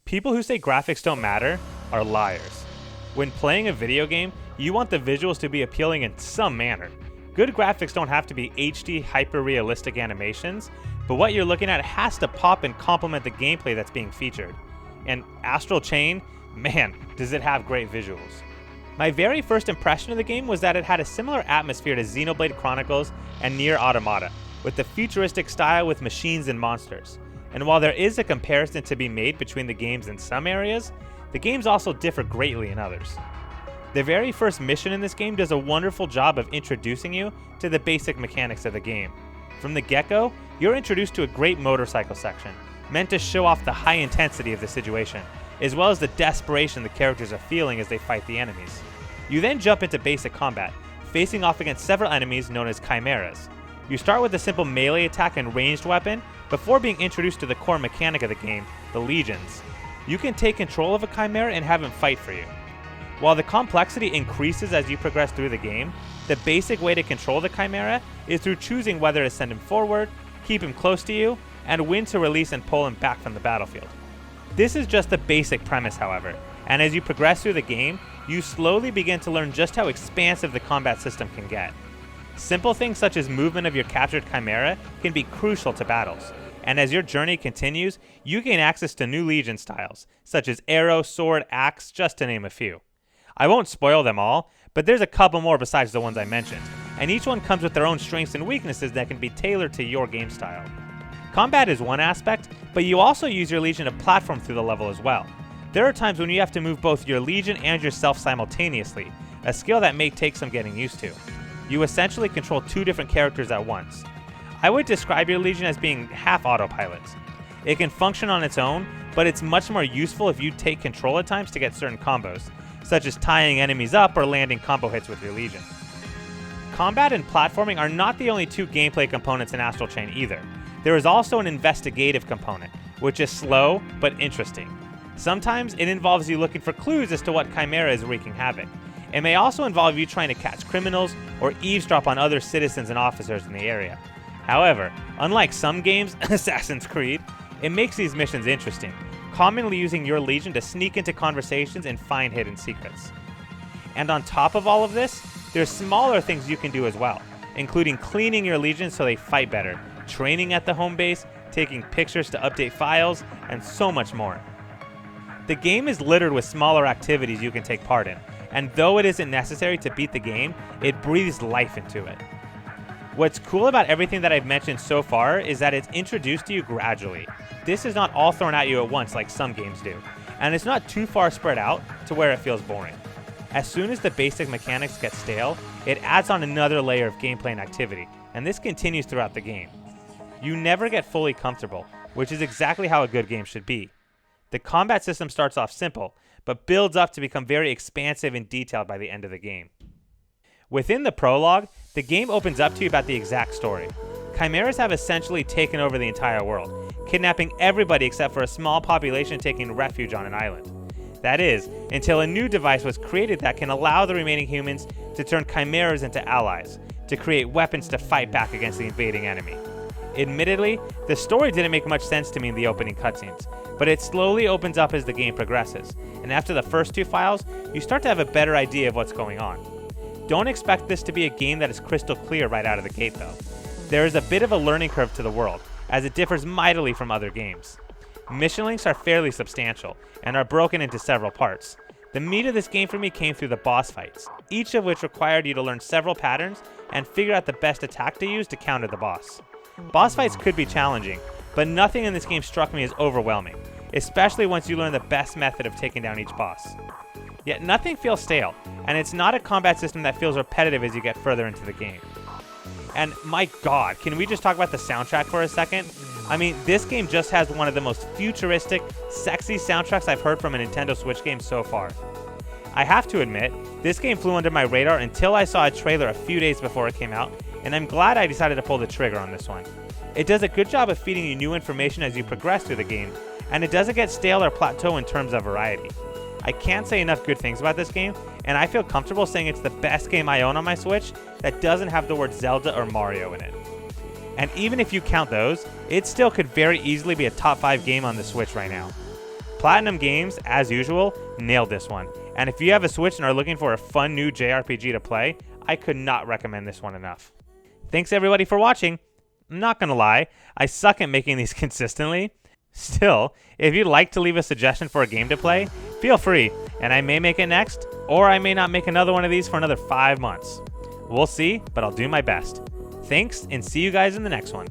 People who say graphics don't matter are liars. When playing a video game, you want the visuals to be appealing in some manner. Good graphics don't have to be HD, hyper-realistic animations, but what you're looking at has to pop and complement the gameplay that's being featured. And Astral Chain, man, does it have great visuals. My very first impression of the game was that it had a similar atmosphere to Xenoblade Chronicles and Nier Automata, with the futuristic style with machines and monsters. And while there is a comparison to be made between the games in some areas, the games also differ greatly in others. The very first mission in this game does a wonderful job of introducing you to the basic mechanics of the game. From the get-go, you're introduced to a great motorcycle section, meant to show off the high intensity of the situation, as well as the desperation the characters are feeling as they fight the enemies. You then jump into basic combat, facing off against several enemies known as chimeras. You start with a simple melee attack and ranged weapon, before being introduced to the core mechanic of the game, the legions. You can take control of a chimera and have him fight for you. While the complexity increases as you progress through the game, the basic way to control the chimera is through choosing whether to send him forward, keep him close to you, and when to release and pull him back from the battlefield. This is just the basic premise, however, and as you progress through the game, you slowly begin to learn just how expansive the combat system can get. Simple things such as movement of your captured chimera can be crucial to battles, and as your journey continues, you gain access to new legion styles, such as arrow, sword, axe, just to name a few. I won't spoil them all, but there's a couple more besides the ones I mentioned, and each one comes with their own strengths and weaknesses that can be tailored to your game style. Combat is one aspect, but you also use your legion to platform through the level as well. There are times when you have to move both your legion and yourself simultaneously, a skill that may take some getting used to. You essentially control two different characters at once. I would describe your legion as being half autopilot. It can function on its own, but it's much more useful if you take control at times to get certain combos, such as tying enemies up or landing combo hits with your legion. Combat and platforming are not the only two gameplay components in Astral Chain either. There is also an investigative component, which is slow but interesting. Sometimes it involves you looking for clues as to what chimera is wreaking havoc. It may also involve you trying to catch criminals or eavesdrop on other citizens and officers in the area. However, unlike some games, Assassin's Creed, it makes these missions interesting, commonly using your legion to sneak into conversations and find hidden secrets. And on top of all of this, there's smaller things you can do as well, including cleaning your legion so they fight better, training at the home base, taking pictures to update files, and so much more. The game is littered with smaller activities you can take part in, and though it isn't necessary to beat the game, it breathes life into it. What's cool about everything that I've mentioned so far is that it's introduced to you gradually. This is not all thrown at you at once like some games do, and it's not too far spread out to where it feels boring. As soon as the basic mechanics get stale, it adds on another layer of gameplay and activity, and this continues throughout the game. You never get fully comfortable, which is exactly how a good game should be. The combat system starts off simple, but builds up to become very expansive and detailed by the end of the game. Within the prologue, the game opens up to you about the exact story. Chimeras have essentially taken over the entire world, kidnapping everybody except for a small population taking refuge on an island. That is, until a new device was created that can allow the remaining humans to turn chimeras into allies, to create weapons to fight back against the invading enemy. Admittedly, the story didn't make much sense to me in the opening cutscenes, but it slowly opens up as the game progresses, and after the first two files, you start to have a better idea of what's going on. Don't expect this to be a game that is crystal clear right out of the gate though. There is a bit of a learning curve to the world, as it differs mightily from other games. Mission links are fairly substantial, and are broken into several parts. The meat of this game for me came through the boss fights, each of which required you to learn several patterns and figure out the best attack to use to counter the boss. Boss fights could be challenging, but nothing in this game struck me as overwhelming, especially once you learn the best method of taking down each boss. Yet nothing feels stale, and it's not a combat system that feels repetitive as you get further into the game. And my god, can we just talk about the soundtrack for a second? I mean, this game just has one of the most futuristic, sexy soundtracks I've heard from a Nintendo Switch game so far. I have to admit, this game flew under my radar until I saw a trailer a few days before it came out, and I'm glad I decided to pull the trigger on this one. It does a good job of feeding you new information as you progress through the game, and it doesn't get stale or plateau in terms of variety. I can't say enough good things about this game, and I feel comfortable saying it's the best game I own on my Switch that doesn't have the word Zelda or Mario in it. And even if you count those, it still could very easily be a top 5 game on the Switch right now. Platinum Games, as usual, nailed this one. And if you have a Switch and are looking for a fun new JRPG to play, I could not recommend this one enough. Thanks everybody for watching. I'm not gonna lie, I suck at making these consistently. Still, if you'd like to leave a suggestion for a game to play, feel free, and I may make it next, or I may not make another one of these for another 5 months. We'll see, but I'll do my best. Thanks, and see you guys in the next one.